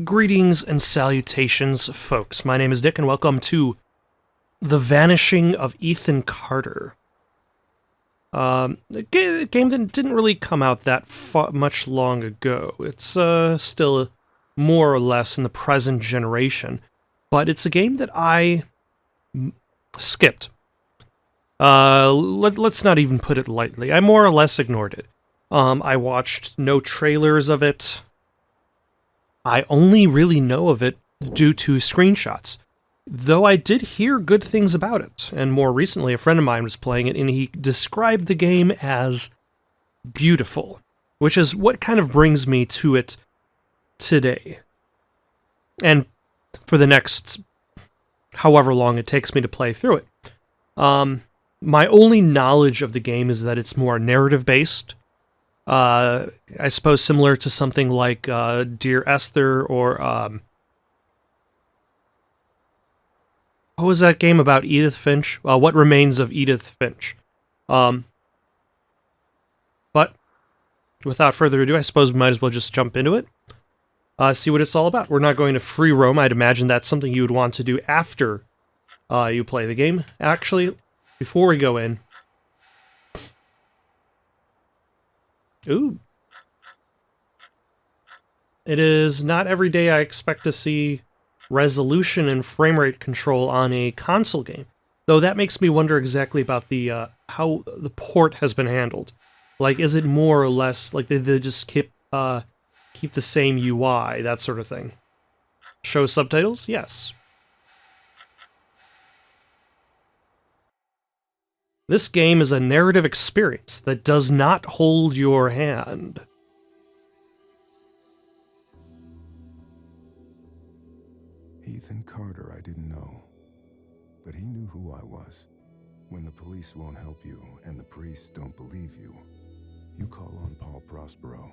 Greetings and salutations, folks. My name is Nick, and welcome to The Vanishing of Ethan Carter. A game that didn't really come out that much long ago. It's still more or less in the present generation, but it's a game that I skipped. Let's not even put it lightly. I more or less ignored it. I watched no trailers of it. I only really know of it due to screenshots, though I did hear good things about it, and more recently a friend of mine was playing it and he described the game as beautiful, which is what kind of brings me to it today. And for the next however long it takes me to play through it. My only knowledge of the game is that it's more narrative-based. I suppose similar to something like Dear Esther or what was that game about Edith Finch? What Remains of Edith Finch? But without further ado, I suppose we might as well just jump into it. See what it's all about. We're not going to free roam. I'd imagine that's something you would want to do after you play the game. Actually, before we go in... Ooh. It is not every day I expect to see resolution and frame rate control on a console game. Though that makes me wonder exactly about the how the port has been handled. Like, is it more or less like they just keep the same UI, that sort of thing? Show subtitles? Yes. This game is a narrative experience that does not hold your hand. Ethan Carter, I didn't know, but he knew who I was. When the police won't help you and the priests don't believe you, you call on Paul Prospero.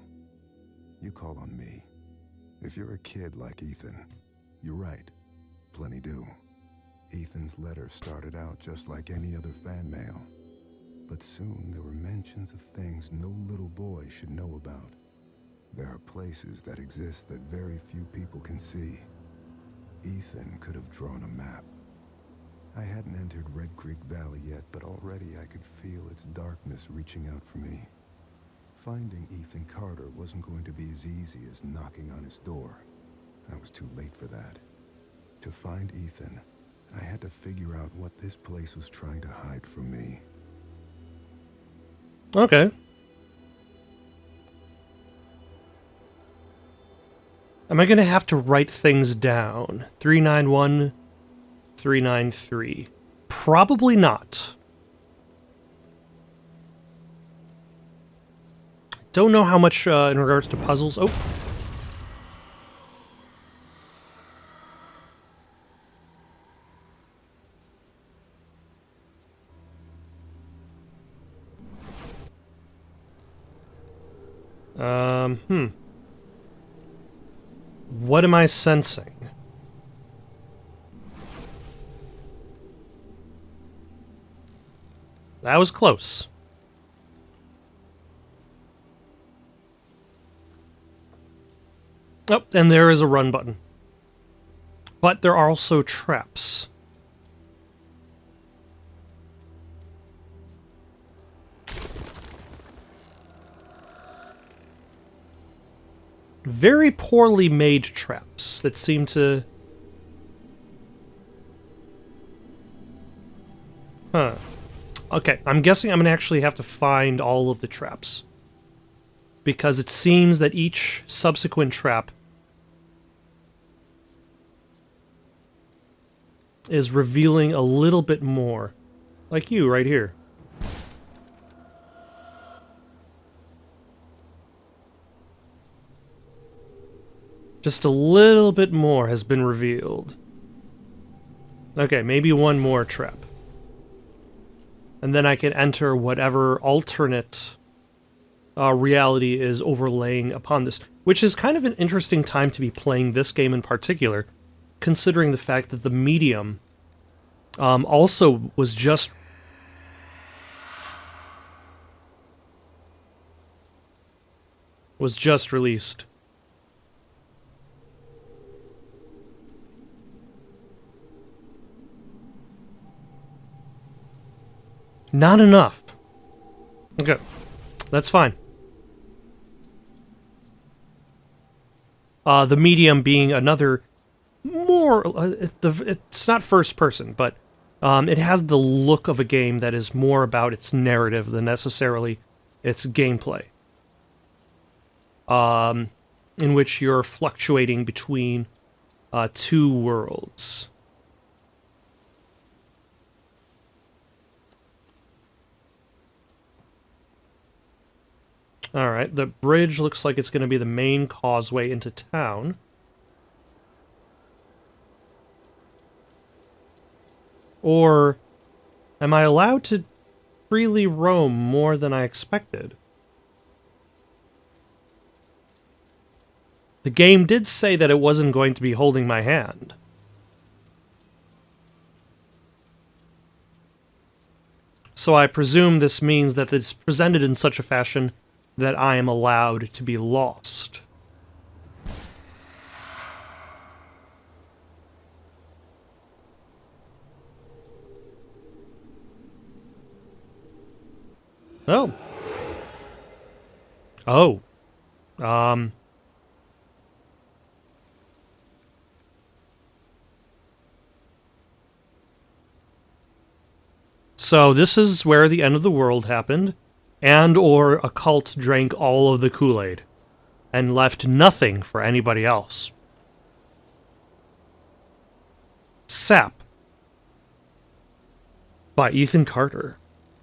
You call on me. If you're a kid like Ethan, you're right. Plenty do. Ethan's letter started out just like any other fan mail. But soon there were mentions of things no little boy should know about. There are places that exist that very few people can see. Ethan could have drawn a map. I hadn't entered Red Creek Valley yet, but already I could feel its darkness reaching out for me. Finding Ethan Carter wasn't going to be as easy as knocking on his door. I was too late for that. To find Ethan, I had to figure out what this place was trying to hide from me. Okay. Am I going to have to write things down? 391, 393. Probably not. Don't know how much in regards to puzzles. Oh. What am I sensing? That was close. Oh, and there is a run button. But there are also traps. Very poorly made traps that seem to... Huh. Okay, I'm guessing I'm going to actually have to find all of the traps. Because it seems that each subsequent trap is revealing a little bit more. Like you, right here. Just a little bit more has been revealed. Okay, maybe one more trap. And then I can enter whatever alternate reality is overlaying upon this. Which is kind of an interesting time to be playing this game in particular, considering the fact that the medium also was just released. Not enough. Okay. That's fine. The medium being another more... it's not first person, but it has the look of a game that is more about its narrative than necessarily its gameplay. In which you're fluctuating between two worlds. Alright, the bridge looks like it's going to be the main causeway into town. Or am I allowed to freely roam more than I expected? The game did say that it wasn't going to be holding my hand. So I presume this means that it's presented in such a fashion that I am allowed to be lost. Oh. Oh. So this is where the end of the world happened, and or a cult drank all of the Kool-Aid and left nothing for anybody else. Sap by Ethan Carter.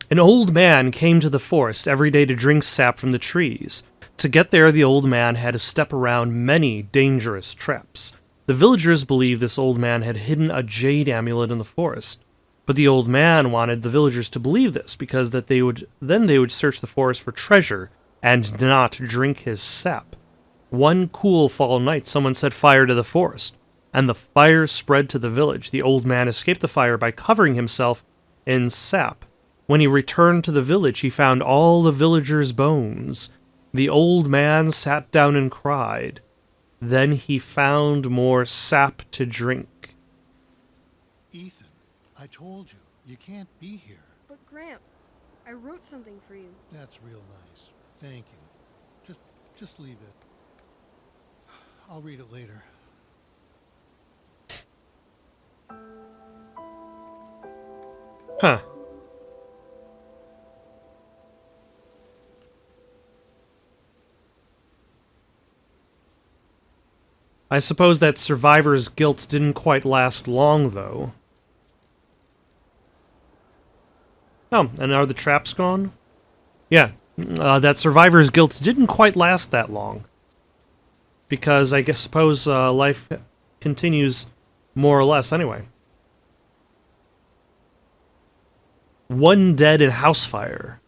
An old man came to the forest every day to drink sap from the trees. To get there, the old man had to step around many dangerous traps. The villagers believed this old man had hidden a jade amulet in the forest. But the old man wanted the villagers to believe this, because that they would search the forest for treasure and not drink his sap. One cool fall night, someone set fire to the forest, and the fire spread to the village. The old man escaped the fire by covering himself in sap. When he returned to the village, he found all the villagers' bones. The old man sat down and cried. Then he found more sap to drink. Ethan, I told you, you can't be here. But Gramp, I wrote something for you. That's real nice. Thank you. Just leave it. I'll read it later. Huh. I suppose that survivor's guilt didn't quite last long, though. Oh, and are the traps gone? Yeah, that survivor's guilt didn't quite last that long. Because I suppose life continues more or less anyway. One dead in house fire.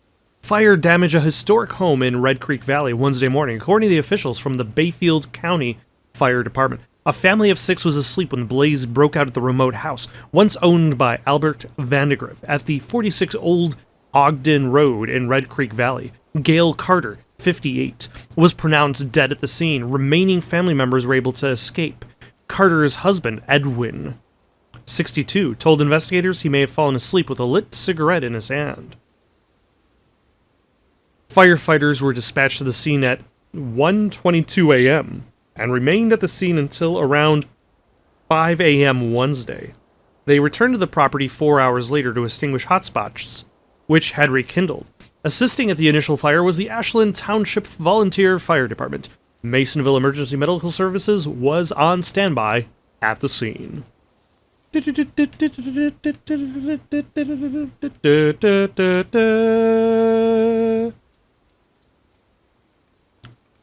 Fire damaged a historic home in Red Creek Valley Wednesday morning, according to the officials from the Bayfield County Fire Department. A family of 6 was asleep when the blaze broke out at the remote house, once owned by Albert Vandegrift, at the 46 Old Ogden Road in Red Creek Valley. Gail Carter, 58, was pronounced dead at the scene. Remaining family members were able to escape. Carter's husband, Edwin, 62, told investigators he may have fallen asleep with a lit cigarette in his hand. Firefighters were dispatched to the scene at 1:22 a.m. and remained at the scene until around 5 a.m. Wednesday. They returned to the property 4 hours later to extinguish hotspots, which had rekindled. Assisting at the initial fire was the Ashland Township Volunteer Fire Department. Masonville Emergency Medical Services was on standby at the scene.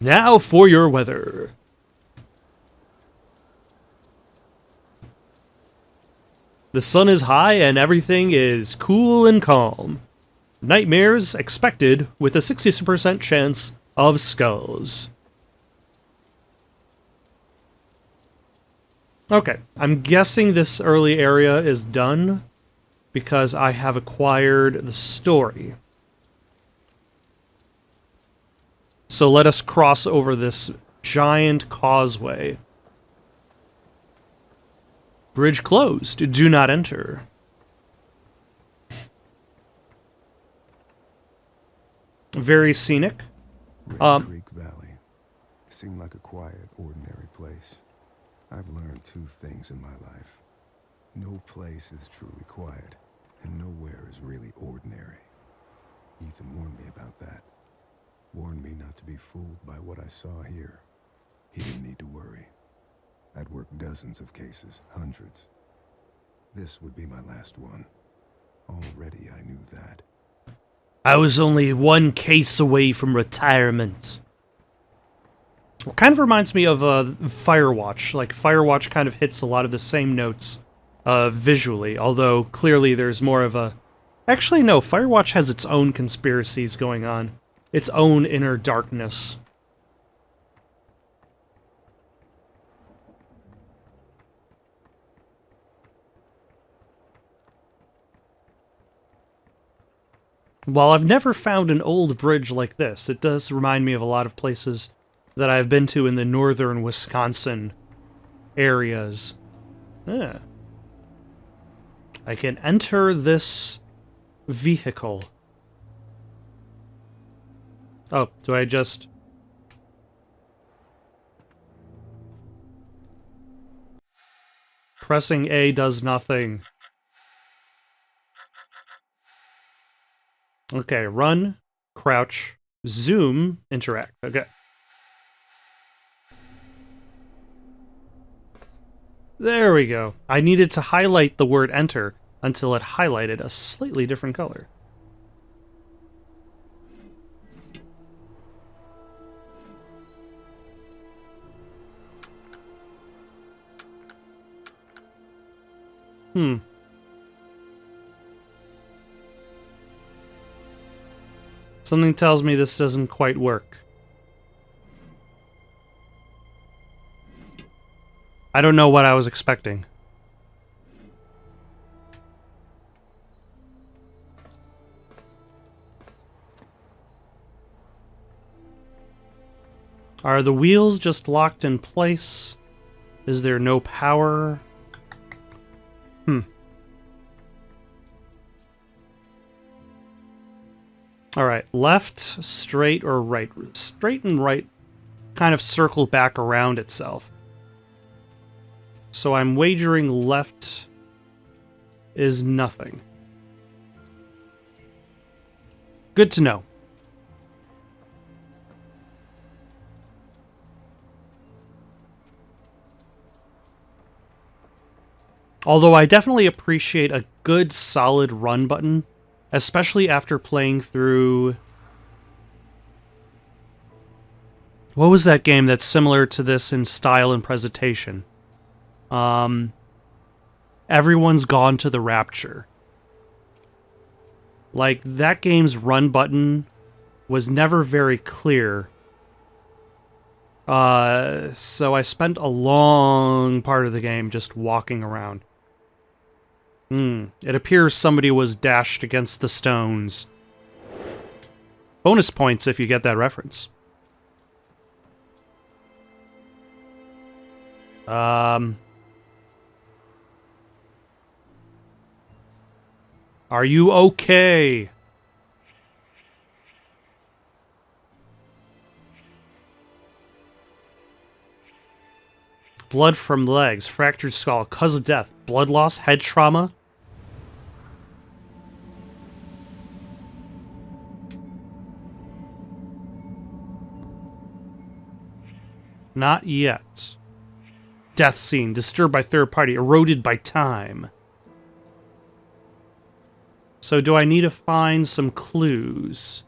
Now for your weather. The sun is high and everything is cool and calm. Nightmares expected with a 60% chance of skulls. Okay, I'm guessing this early area is done because I have acquired the story. So let us cross over this giant causeway. Bridge closed. Do not enter. Very scenic. Red Creek Valley seemed like a quiet, ordinary place. I've learned two things in my life. No place is truly quiet, and nowhere is really ordinary. Ethan warned me about that. Warned me not to be fooled by what I saw here. He didn't need to worry. I'd worked dozens of cases, hundreds. This would be my last one. Already I knew that. I was only one case away from retirement. It kind of reminds me of Firewatch. Like, Firewatch kind of hits a lot of the same notes visually, although clearly there's more of a... Actually, no, Firewatch has its own conspiracies going on. Its own inner darkness. While I've never found an old bridge like this, it does remind me of a lot of places that I've been to in the northern Wisconsin areas. Yeah. I can enter this vehicle. Oh, do I just... Pressing A does nothing. Okay, run, crouch, zoom, interact. Okay. There we go. I needed to highlight the word enter until it highlighted a slightly different color. Something tells me this doesn't quite work. I don't know what I was expecting. Are the wheels just locked in place? Is there no power? Alright, left, straight, or right? Straight and right kind of circle back around itself. So I'm wagering left is nothing. Good to know. Although I definitely appreciate a good solid run button, especially after playing through... What was that game that's similar to this in style and presentation? Everyone's Gone to the Rapture. Like, that game's run button was never very clear. So I spent a long part of the game just walking around. It appears somebody was dashed against the stones. Bonus points if you get that reference. Are you okay? Blood from legs, fractured skull, cause of death, blood loss, head trauma. Not yet. Death scene, disturbed by third party, eroded by time. So do I need to find some clues?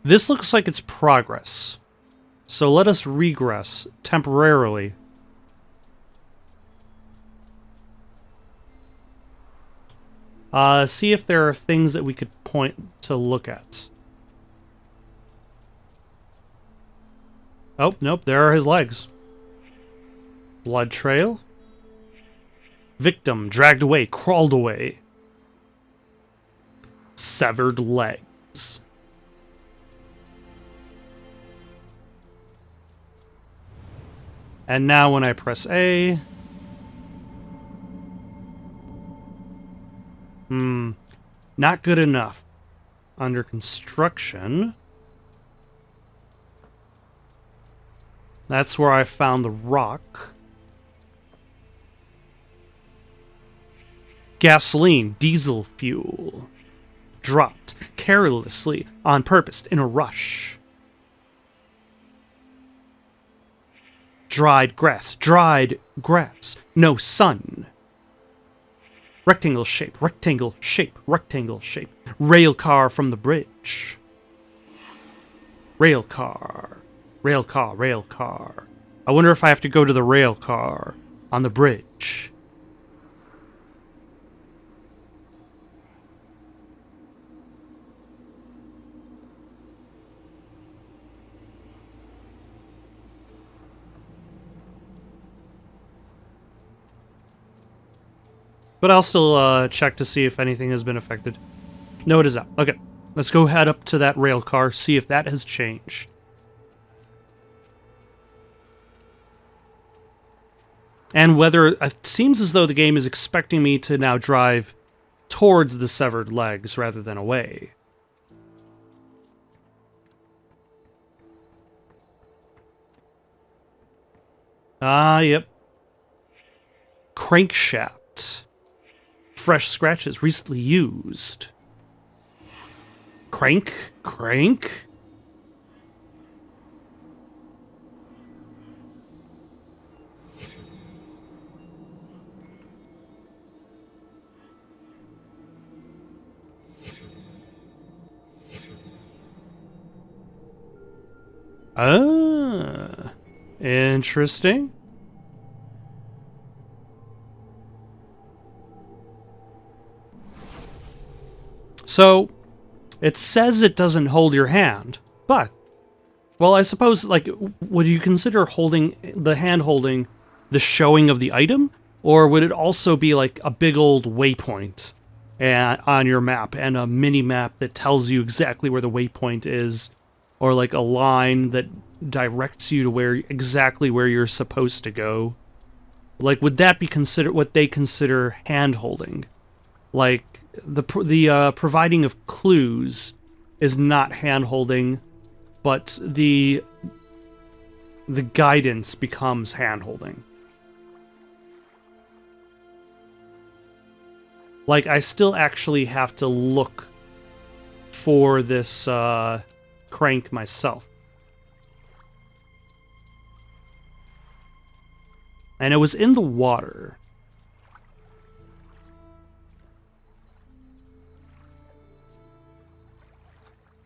This looks like it's progress. So let us regress temporarily. See if there are things that we could point to look at. Oh, nope, there are his legs. Blood trail. Victim dragged away, crawled away. Severed legs. And now when I press A... not good enough. Under construction... That's where I found the rock. Gasoline, diesel fuel. Dropped carelessly, on purpose, in a rush. Dried grass, no sun. Rectangle shape, rectangle shape, rectangle shape. Rail car from the bridge. Rail car. Rail car, rail car. I wonder if I have to go to the rail car on the bridge. But I'll still check to see if anything has been affected. No, it is not. Okay, let's go head up to that rail car, see if that has changed. And whether it seems as though the game is expecting me to now drive towards the severed legs rather than away. Ah, yep. Crankshaft. Fresh scratches, recently used. Crank? Ah, interesting. So, it says it doesn't hold your hand, but, well, I suppose, like, would you consider holding, the hand holding, the showing of the item? Or would it also be, like, a big old waypoint on your map, and a mini-map that tells you exactly where the waypoint is, or, like, a line that directs you to exactly where you're supposed to go? Like, would that be what they consider hand-holding? Like, the providing of clues is not hand-holding, but the guidance becomes hand-holding. Like, I still actually have to look for this crank myself. And it was in the water.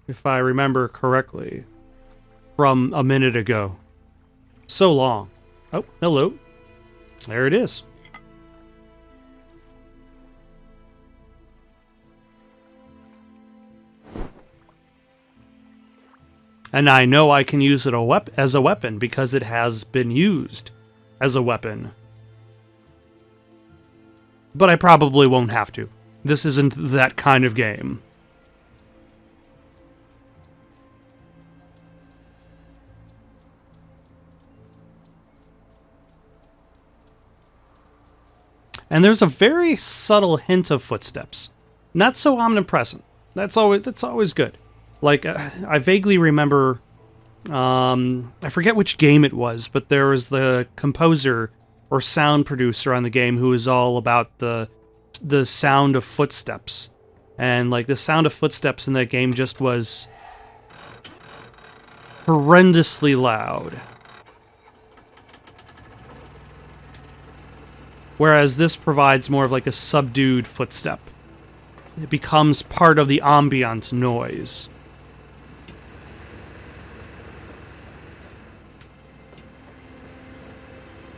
If I remember correctly, from a minute ago. So long. Oh, hello. There it is. And I know I can use it as a weapon because it has been used as a weapon. But I probably won't have to. This isn't that kind of game. And there's a very subtle hint of footsteps. Not so omnipresent. That's always good. Like, I vaguely remember, I forget which game it was, but there was the composer or sound producer on the game who was all about the sound of footsteps. And, like, the sound of footsteps in that game just was horrendously loud. Whereas this provides more of like a subdued footstep. It becomes part of the ambient noise.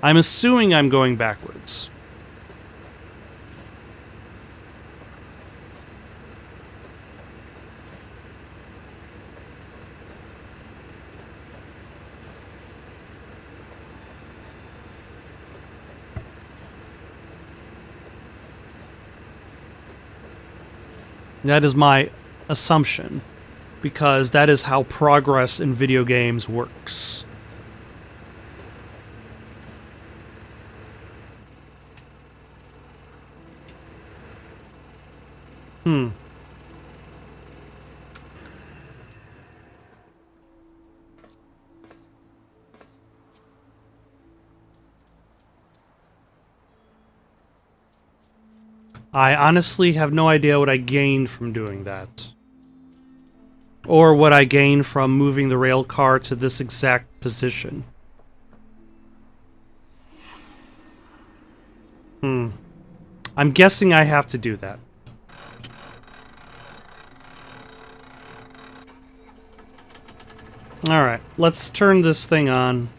I'm assuming I'm going backwards. That is my assumption, because that is how progress in video games works. Hmm. I honestly have no idea what I gained from doing that. Or what I gained from moving the rail car to this exact position. I'm guessing I have to do that. Alright, let's turn this thing on.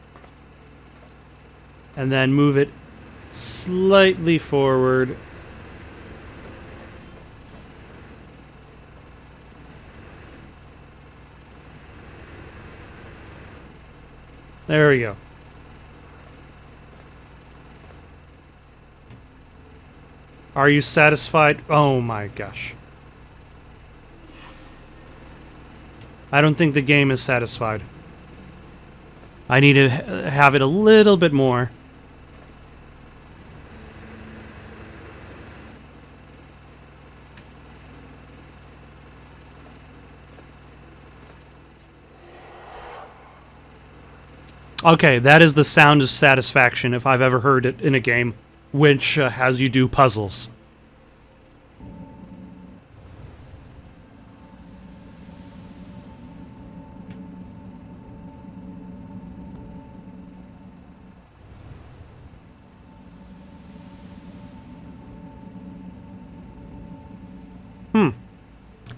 And then move it slightly forward. There we go. Are you satisfied? Oh my gosh. I don't think the game is satisfied. I need to have it a little bit more. Okay, that is the sound of satisfaction if I've ever heard it in a game, which has you do puzzles.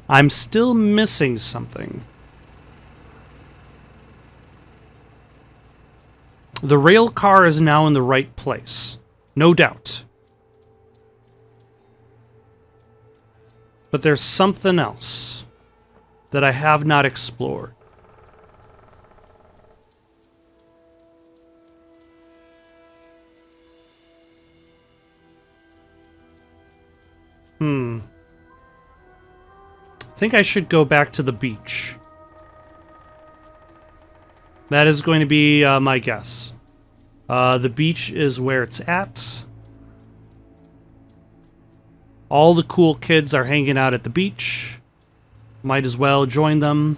I'm still missing something. The rail car is now in the right place. No doubt. But there's something else that I have not explored. I think I should go back to the beach. That is going to be my guess. The beach is where it's at. All the cool kids are hanging out at the beach. Might as well join them.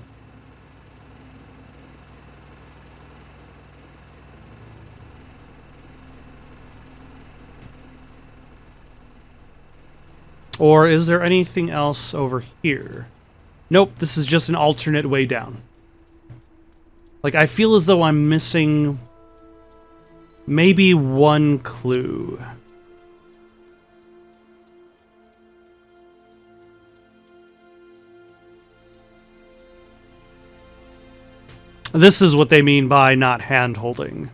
Or is there anything else over here? Nope, this is just an alternate way down. Like, I feel as though I'm missing maybe one clue. This is what they mean by not hand-holding.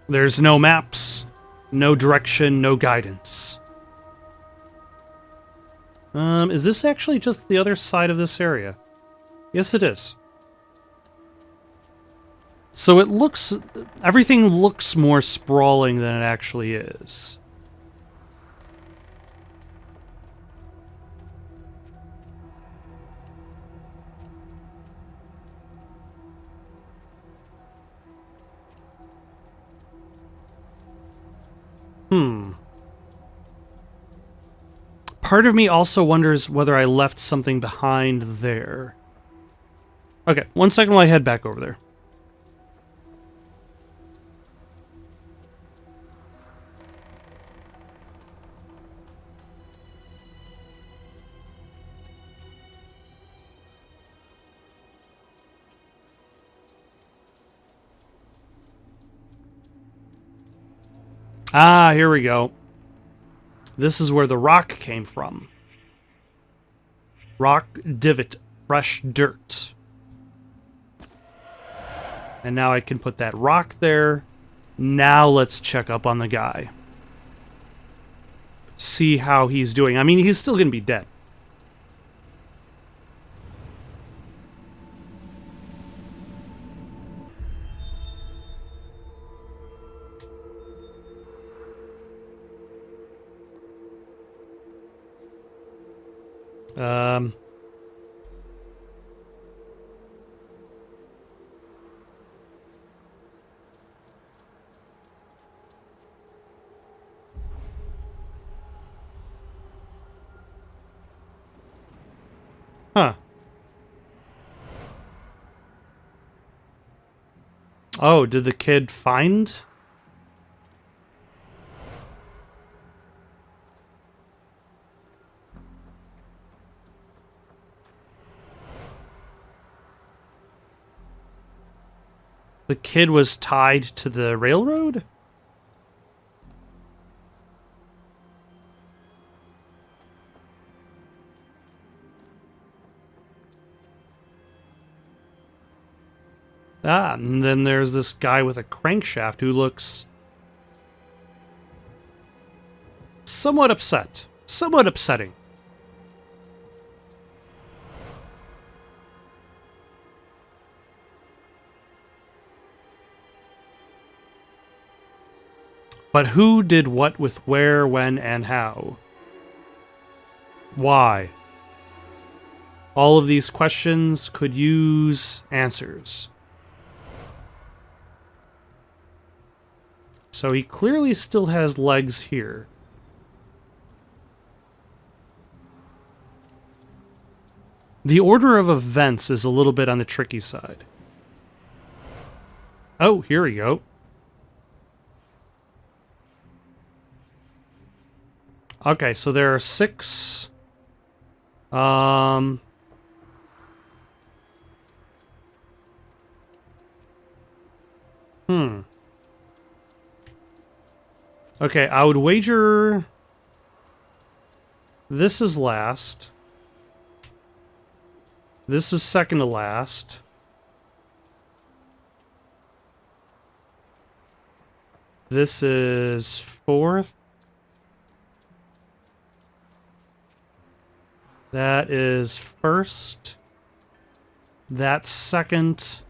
There's no maps, no direction, no guidance. Is this actually just the other side of this area? Yes, it is. So it looks... everything looks more sprawling than it actually is. Part of me also wonders whether I left something behind there. Okay, 1 second while I head back over there. Ah, here we go. This is where the rock came from. Rock divot, fresh dirt. And now I can put that rock there. Now let's check up on the guy. See how he's doing. I mean, he's still going to be dead. Huh. Oh, did the kid find? The kid was tied to the railroad? Ah, and then there's this guy with a crankshaft who looks somewhat upset. Somewhat upsetting. But who did what with where, when, and how? Why? All of these questions could use answers. So he clearly still has legs here. The order of events is a little bit on the tricky side. Oh, here we go. Okay, so there are 6. Okay, I would wager this is last. This is second to last. This is fourth. That is first. That's second.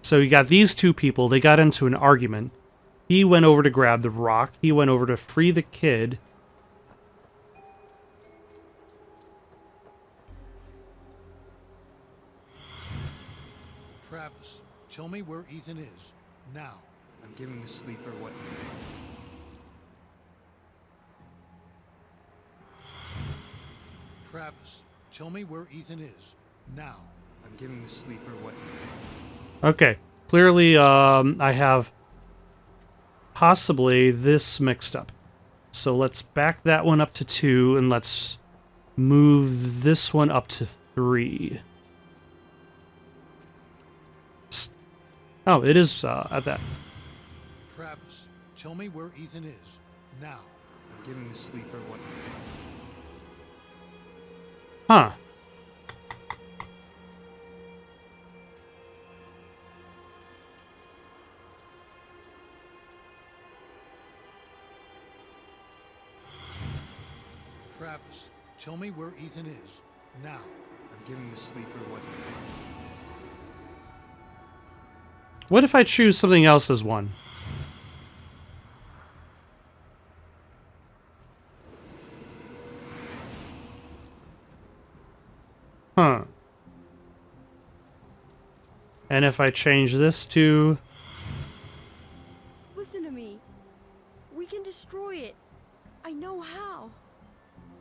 So you got these two people. They got into an argument. He went over to grab the rock. He went over to free the kid. Travis, tell me where Ethan is. Now. I'm giving the sleeper what he wants. Travis, tell me where Ethan is. Now. I'm giving the sleeper what he wants. Okay. Clearly, I have possibly this mixed up. So let's back that one up to 2, and let's move this one up to 3. Oh, it is at that. Travis, tell me where Ethan is. Now. I'm giving the sleeper what he wants. Huh. Travis, tell me where Ethan is. Now. I'm giving the sleeper what he wants. What if I choose something else as 1? Huh. And if I change this to... Listen to me. We can destroy it. I know how.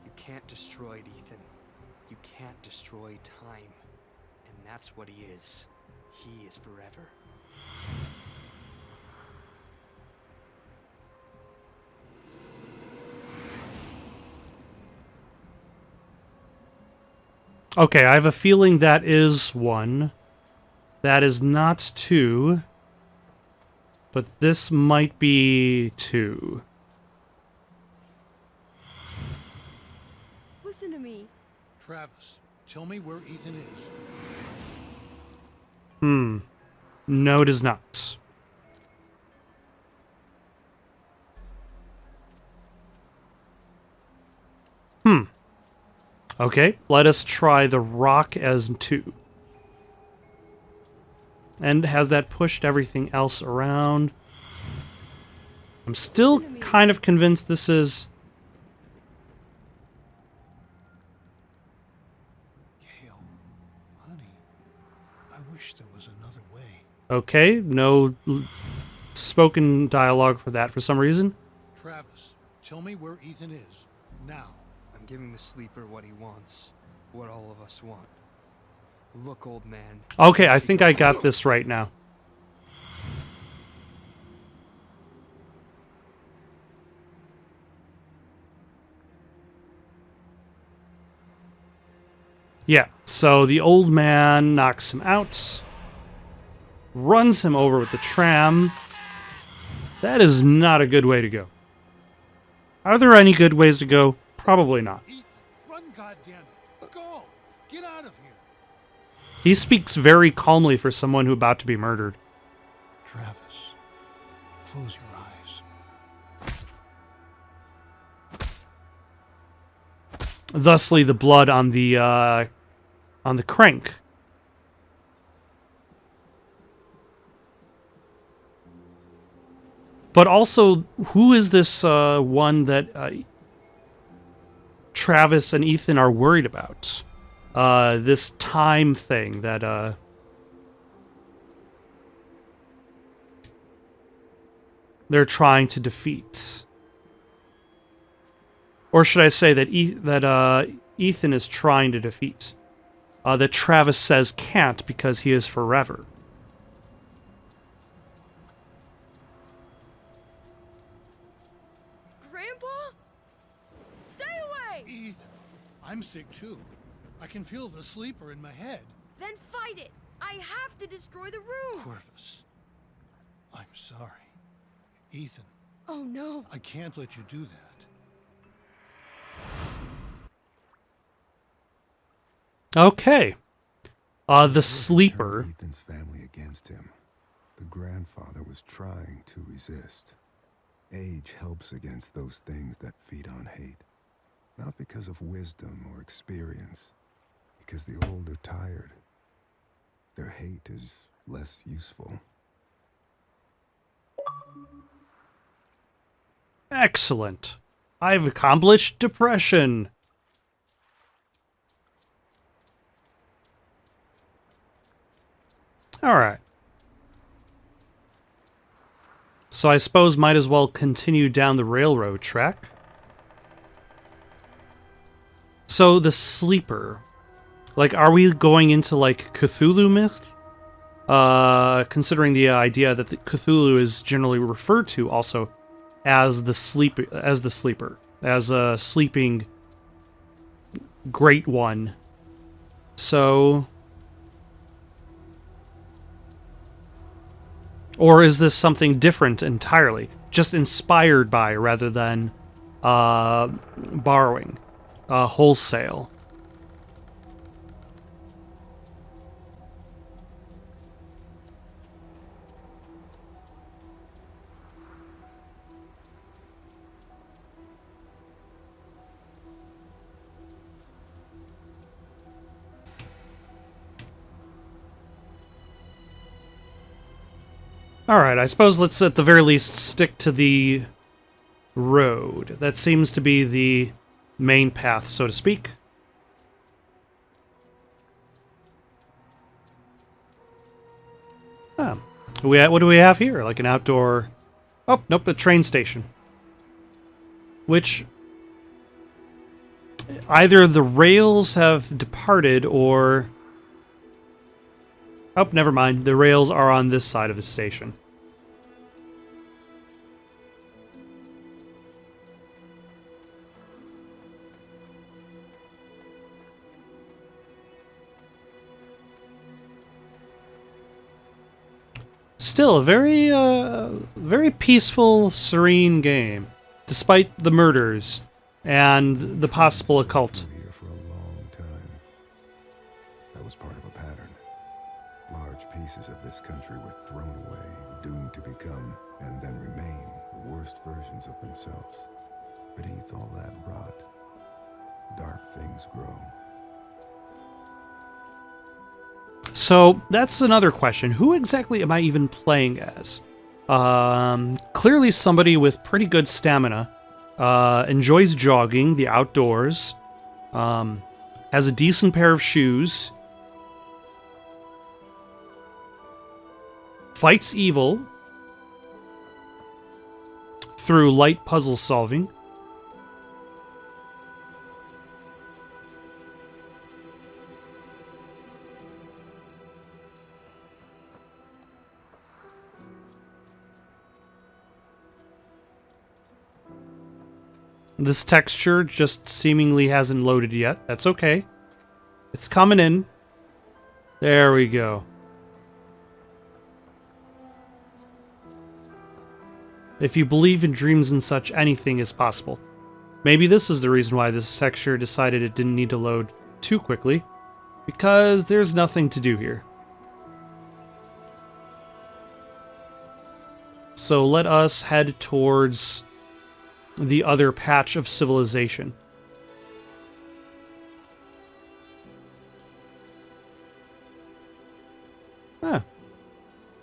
You can't destroy it, Ethan. You can't destroy time. And that's what he is. He is forever. Okay, I have a feeling that is 1. That is not 2. But this might be 2. Listen to me. Travis, tell me where Ethan is. No, it is not. Okay, let us try the rock as 2. And has that pushed everything else around? I'm still kind of convinced this is... Gail, honey, I wish there was another way. Okay, no spoken dialogue for that for some reason. Travis, tell me where Ethan is. Now. I'm giving the sleeper what he wants. What all of us want. Look, old man. Okay, I think I got this right now. Yeah, so the old man knocks him out, runs him over with the tram. That is not a good way to go. Are there any good ways to go? Probably not. Ethan, run, goddammit. Go! Get out of here! He speaks very calmly for someone who's about to be murdered. Travis, close your eyes. Thusly, the blood on the crank. But also, who is this one that Travis and Ethan are worried about? This time thing that they're trying to defeat. Or should I say that Ethan is trying to defeat? That Travis says can't because he is forever. Grandpa? Stay away! Ethan, I'm sick too. I can feel the sleeper in my head. Then fight it! I have to destroy the room! Corvus, I'm sorry. Ethan, Oh no. I can't let you do that. Okay. The Turn sleeper. Ethan's family against him. The grandfather was trying to resist. Age helps against those things that feed on hate. Not because of wisdom or experience, because the old are tired. Their hate is less useful. Excellent. I've accomplished depression. Alright. So I suppose might as well continue down the railroad track. So the sleeper. Like, are we going into, like, Cthulhu myth? Considering the idea that the Cthulhu is generally referred to also as the sleeper, as a sleeping great one. So, or is this something different entirely, just inspired by rather than borrowing wholesale? Alright, I suppose let's at the very least stick to the road. That seems to be the main path, so to speak. Ah, what do we have here? Like an outdoor... Oh, nope, a train station. Which... either the rails have departed or... Oh, never mind. The rails are on this side of the station. Still, a very, very peaceful, serene game, despite the murders and the possible occult. Here for a long time. That was part of a pattern. Large pieces of this country were thrown away, doomed to become, and then remain, the worst versions of themselves. Beneath all that rot, dark things grow. So, that's another question. Who exactly am I even playing as? Clearly somebody with pretty good stamina, enjoys jogging, the outdoors, has a decent pair of shoes, fights evil through light puzzle solving. This texture just seemingly hasn't loaded yet. That's okay. It's coming in. There we go. If you believe in dreams and such, anything is possible. Maybe this is the reason why this texture decided it didn't need to load too quickly, because there's nothing to do here. So let us head towards the other patch of civilization.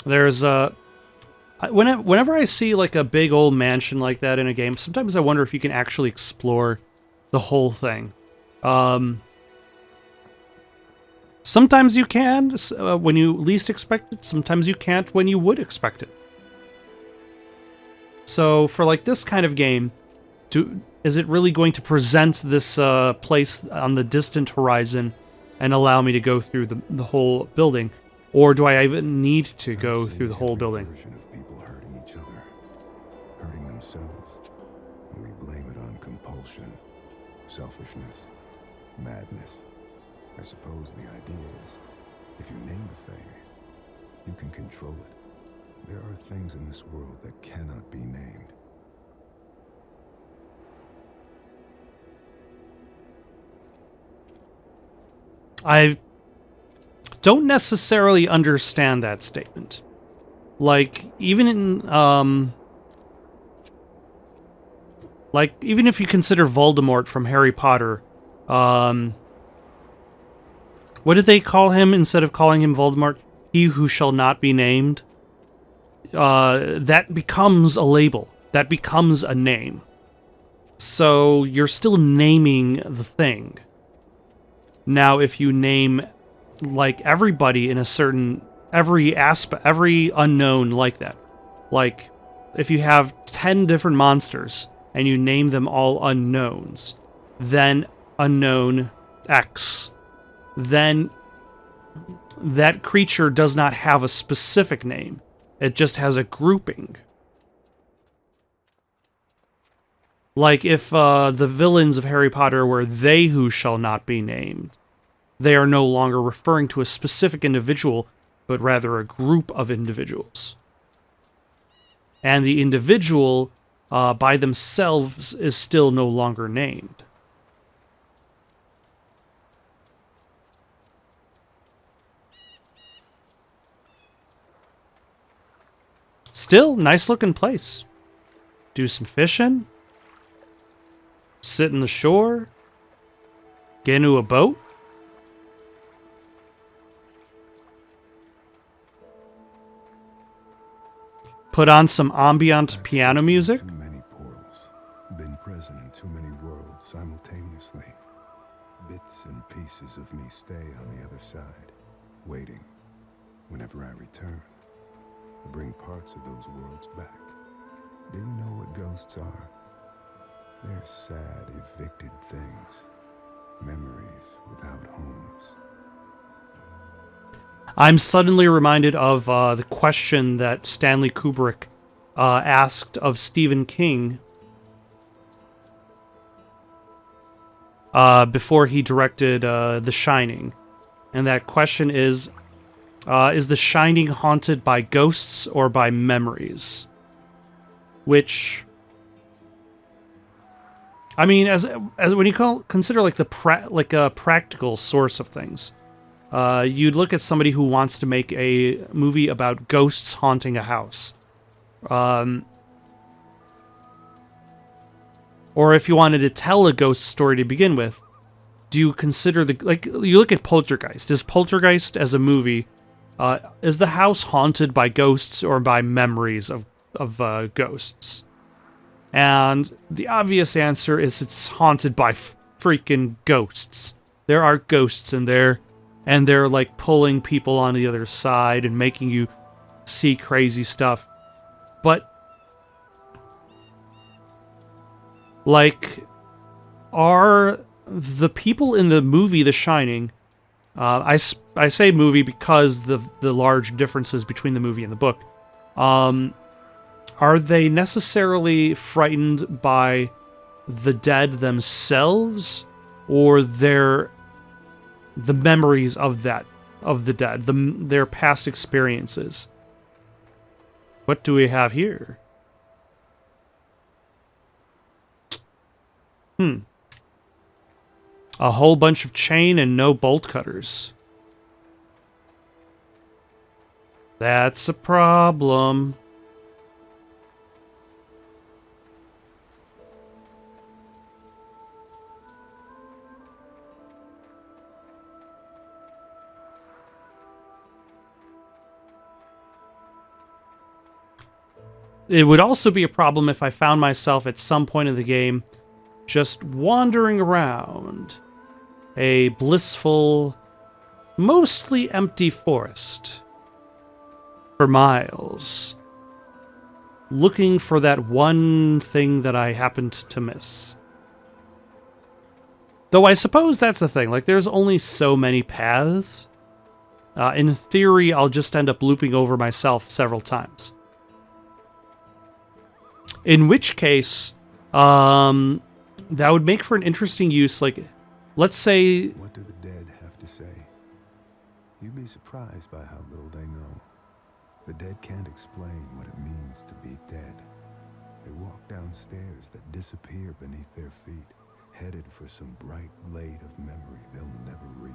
There's whenever I see like a big old mansion like that in a game, sometimes I wonder if you can actually explore the whole thing. Sometimes you can when you least expect it. Sometimes you can't when you would expect it. So for like this kind of game, is it really going to present this place on the distant horizon and allow me to go through the whole building? Or do I even need to go through the whole building? Version of people hurting each other, hurting themselves, and we blame it on compulsion, selfishness, madness. I suppose the idea is, if you name a thing, you can control it. There are things in this world that cannot be named. I don't necessarily understand that statement. Like, even in, even if you consider Voldemort from Harry Potter, what did they call him instead of calling him Voldemort? He who shall not be named. That becomes a label. That becomes a name. So you're still naming the thing. Now, if you name like everybody in a certain every unknown like that, like if you have 10 different monsters and you name them all unknowns, then unknown X, then that creature does not have a specific name. It just has a grouping. Like if the villains of Harry Potter were they who shall not be named, they are no longer referring to a specific individual, but rather a group of individuals. And the individual by themselves is still no longer named. Still, nice looking place. Do some fishing. Sit in the shore. Get into a boat. Put on some ambient piano music. Too many portals. Been present in too many worlds simultaneously. Bits and pieces of me stay on the other side, waiting. Whenever I return, I bring parts of those worlds back. Do you know what ghosts are? They're sad, evicted things. Memories without homes. I'm suddenly reminded of the question that Stanley Kubrick asked of Stephen King before he directed The Shining. And that question is The Shining haunted by ghosts or by memories? Which, I mean, as when you consider like a practical source of things, you'd look at somebody who wants to make a movie about ghosts haunting a house. Or if you wanted to tell a ghost story to begin with, do you consider you look at Poltergeist. Is Poltergeist as a movie, is the house haunted by ghosts or by memories of ghosts? And the obvious answer is it's haunted by freaking ghosts. There are ghosts in there. And they're like pulling people on the other side and making you see crazy stuff. But like, are the people in the movie The Shining, I say movie because the large differences between the movie and the book, are they necessarily frightened by the dead themselves, or the memories of the dead, their past experiences. What do we have here? A whole bunch of chain and no bolt cutters. That's a problem. It would also be a problem if I found myself at some point in the game just wandering around a blissful, mostly empty forest for miles, looking for that one thing that I happened to miss. Though I suppose that's the thing, like there's only so many paths. In theory, I'll just end up looping over myself several times. In which case, that would make for an interesting use, like, let's say... What do the dead have to say? You'd be surprised by how little they know. The dead can't explain what it means to be dead. They walk down stairs that disappear beneath their feet, headed for some bright glade of memory they'll never reach.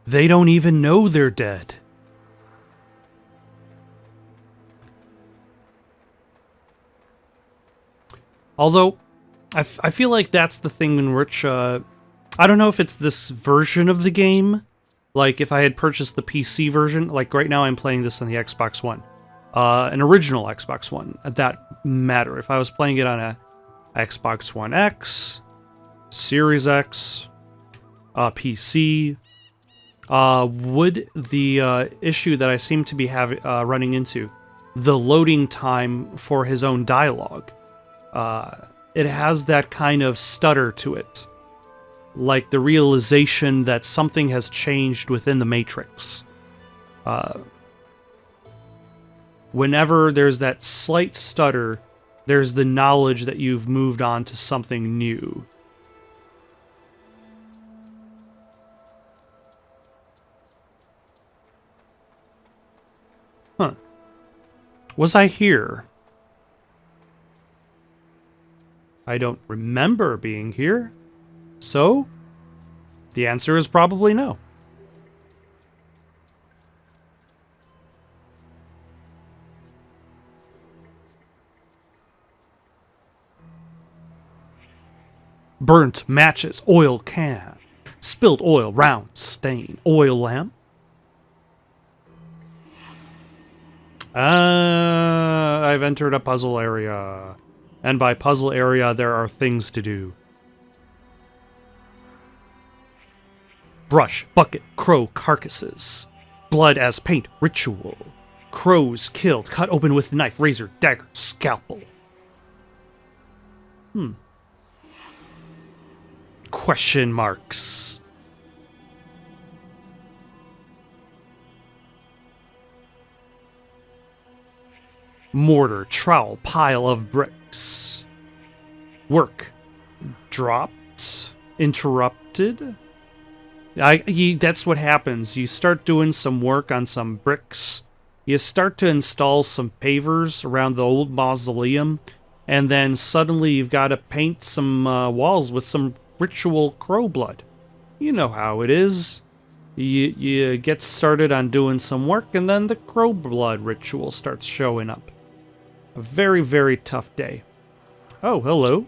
They don't even know they're dead. Although, I feel like that's the thing in which, I don't know if it's this version of the game, like if I had purchased the PC version, like right now I'm playing this on the Xbox One, an original Xbox One, at that matter. If I was playing it on a Xbox One X, Series X, PC, would the issue that I seem to be running into, the loading time for his own dialogue, it has that kind of stutter to it, like the realization that something has changed within the Matrix. Whenever there's that slight stutter, there's the knowledge that you've moved on to something new. Huh. Was I here? I don't remember being here. So, the answer is probably no. Burnt matches, oil can, spilled oil, round stain, oil lamp. I've entered a puzzle area. And by puzzle area, there are things to do. Brush, bucket, crow carcasses. Blood as paint, ritual. Crows killed, cut open with knife, razor, dagger, scalpel. Question marks. Mortar, trowel, pile of bricks. Work. Dropped. Interrupted. That's what happens. You start doing some work on some bricks. You start to install some pavers around the old mausoleum. And then suddenly you've got to paint some walls with some ritual crow blood. You know how it is. You get started on doing some work, and then the crow blood ritual starts showing up. A very, very tough day. Oh, hello.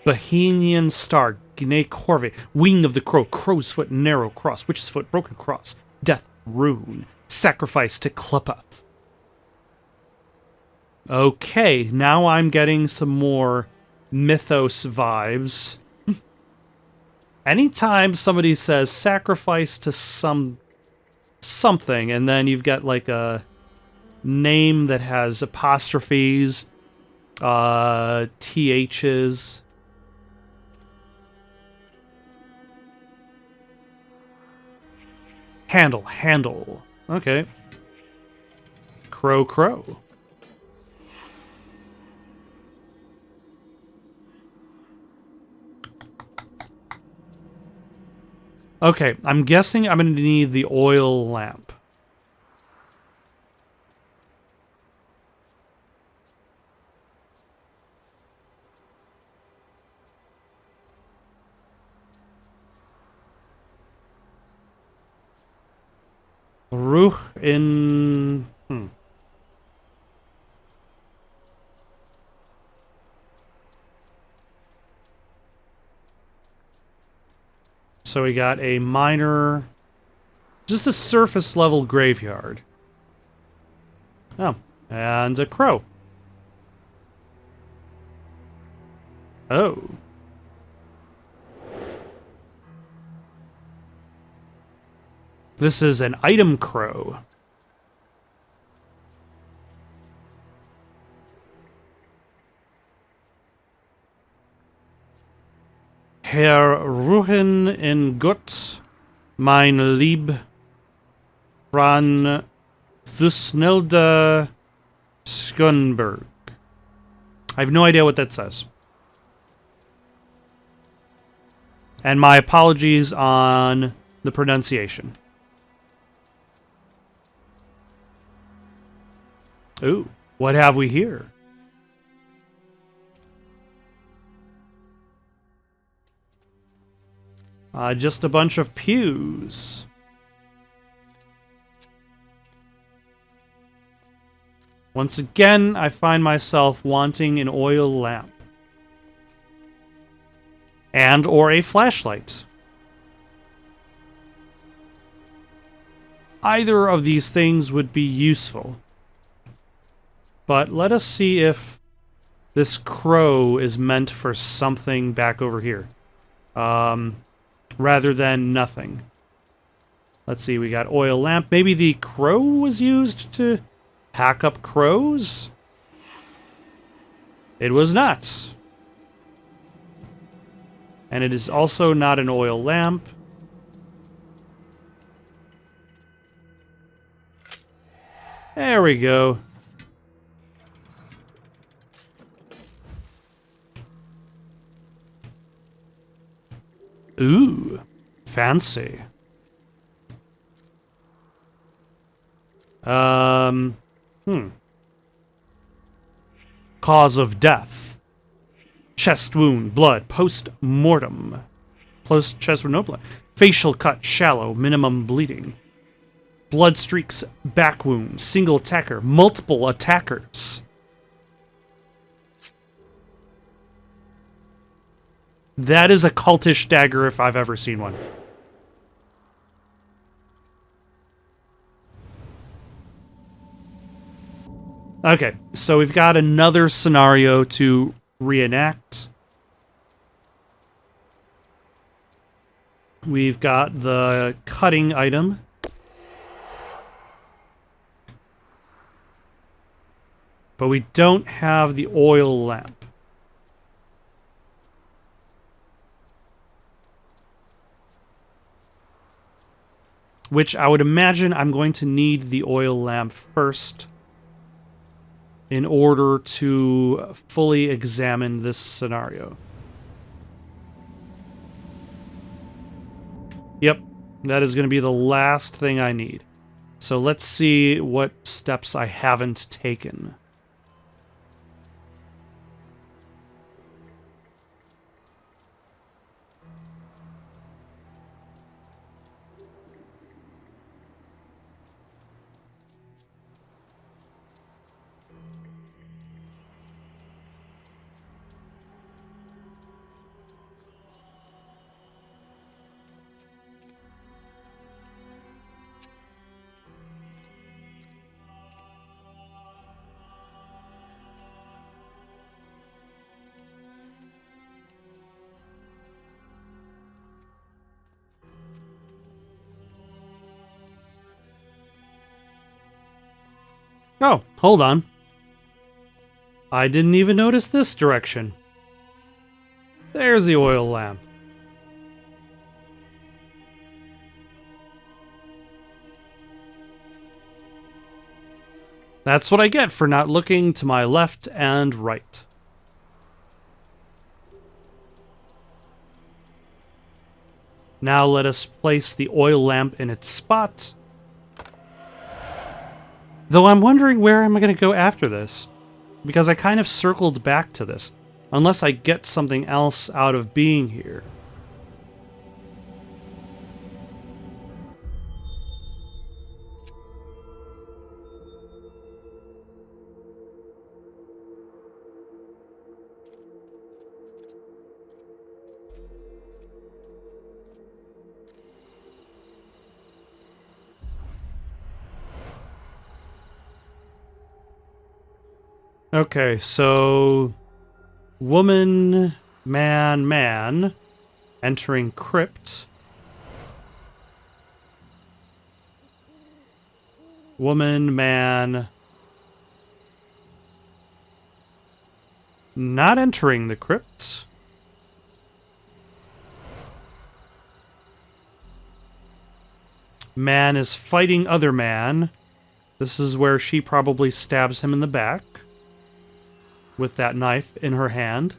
Bohemian Star, Gnay Corvée, Wing of the Crow, Crow's Foot, Narrow Cross, Witch's Foot, Broken Cross, Death Rune, Sacrifice to Klepoth. Okay, now I'm getting some more mythos vibes. Anytime somebody says sacrifice to something, and then you've got like a name that has apostrophes, THs. Handle. Okay. Crow crow. Okay, I'm guessing I'm going to need the oil lamp. Ruch in... So we got a minor... Just a surface level graveyard. Oh, and a crow. Oh. This is an item crow. Herr Ruhen in Gott, mein Lieb, Ran Thusnelda Schönberg. I have no idea what that says. And my apologies on the pronunciation. Ooh, what have we here? Just a bunch of pews. Once again, I find myself wanting an oil lamp. And or a flashlight. Either of these things would be useful. But let us see if this crow is meant for something back over here. Rather than nothing. Let's see, we got oil lamp. Maybe the crow was used to hack up crows? It was not. And it is also not an oil lamp. There we go. Ooh, fancy. Cause of death. Chest wound, blood, post-mortem. Chest wound, no blood. Facial cut, shallow, minimum bleeding. Blood streaks, back wound, single attacker, multiple attackers. That is a cultish dagger if I've ever seen one. Okay, so we've got another scenario to reenact. We've got the cutting item. But we don't have the oil lamp. Which I would imagine I'm going to need the oil lamp first in order to fully examine this scenario. Yep, that is going to be the last thing I need. So let's see what steps I haven't taken. Oh, hold on. I didn't even notice this direction. There's the oil lamp. That's what I get for not looking to my left and right. Now let us place the oil lamp in its spot. Though I'm wondering where am I going to go after this? Because I kind of circled back to this. Unless I get something else out of being here. Okay, so woman, man, entering crypt. Woman, man, not entering the crypt. Man is fighting other man. This is where she probably stabs him in the back with that knife in her hand.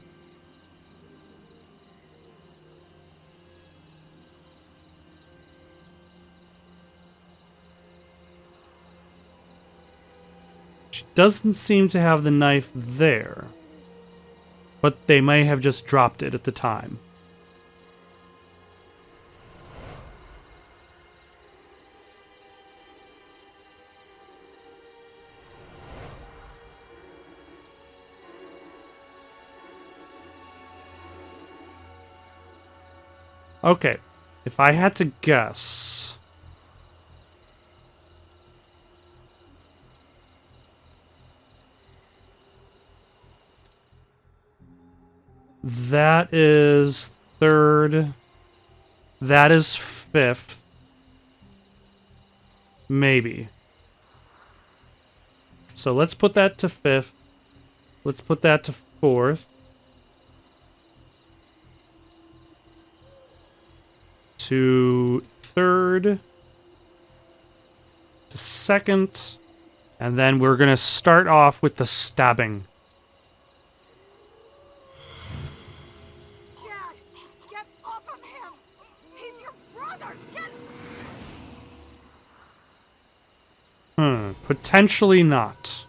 She doesn't seem to have the knife there, but they may have just dropped it at the time. Okay, if I had to guess, that is third, that is fifth, maybe. So let's put that to fifth, let's put that to fourth, to third, to second, and then we're going to start off with the stabbing. Dad, get off of him! He's your brother! Get... Potentially not.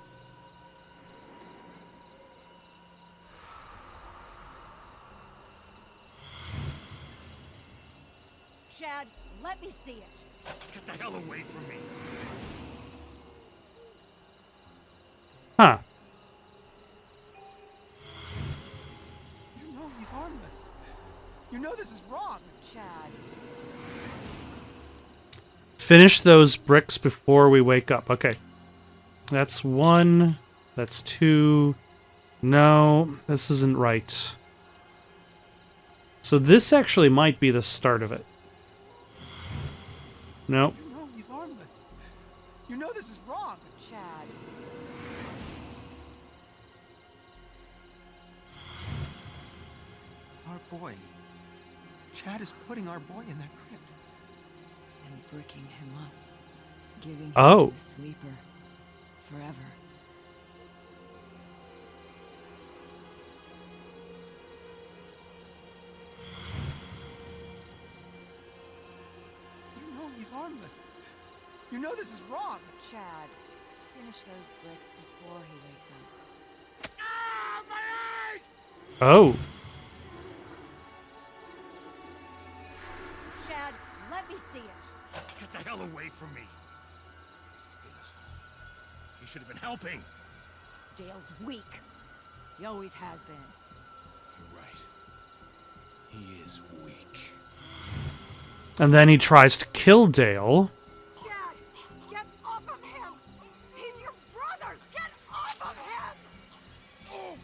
Chad, let me see it. Get the hell away from me. Huh. You know he's harmless. You know this is wrong. Chad. Finish those bricks before we wake up. Okay. That's one. That's two. No, this isn't right. So this actually might be the start of it. Nope. You know he's harmless. You know this is wrong. Chad. Our boy. Chad is putting our boy in that crypt. And bricking him up. Giving him Oh. to the sleeper. Forever. You know he's harmless. You know this is wrong. Chad. Finish those bricks before he wakes up. Ah, my eye! Oh. Chad, let me see it. Get the hell away from me. This is Dale's fault. He should have been helping. Dale's weak. He always has been. You're right. He is weak. And then he tries to kill Dale, Chad, get off of him! He's your brother! Get off of him!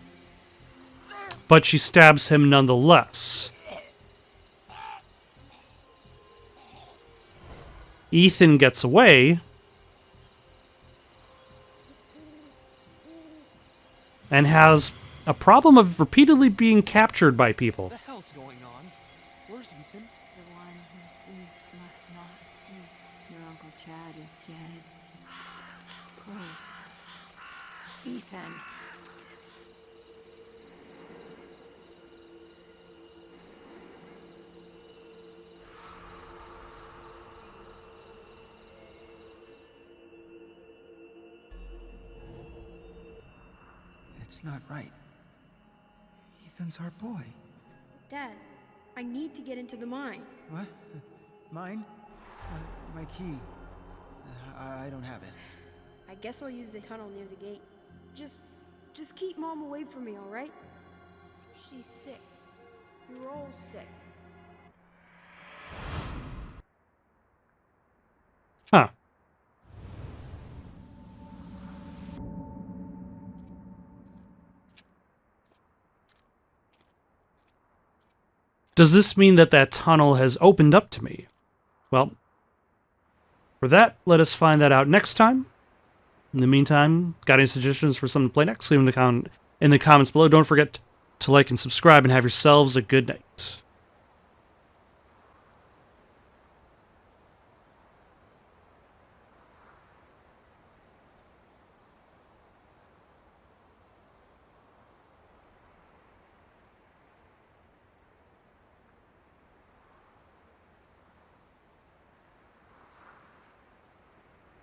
but she stabs him nonetheless. Ethan gets away, and has a problem of repeatedly being captured by people. What the hell's going on? Where's Ethan? The one who sleeps must not sleep. Your Uncle Chad is dead. Crows, Ethan. It's not right. Ethan's our boy. Dad, I need to get into the mine. What? Mine? My key. I don't have it. I guess I'll use the tunnel near the gate. Just keep Mom away from me, all right? She's sick. We're all sick. Huh. Does this mean that that tunnel has opened up to me? Well, for that, let us find that out next time. In the meantime, got any suggestions for something to play next? Leave them in the comments below. Don't forget to like and subscribe, and have yourselves a good night.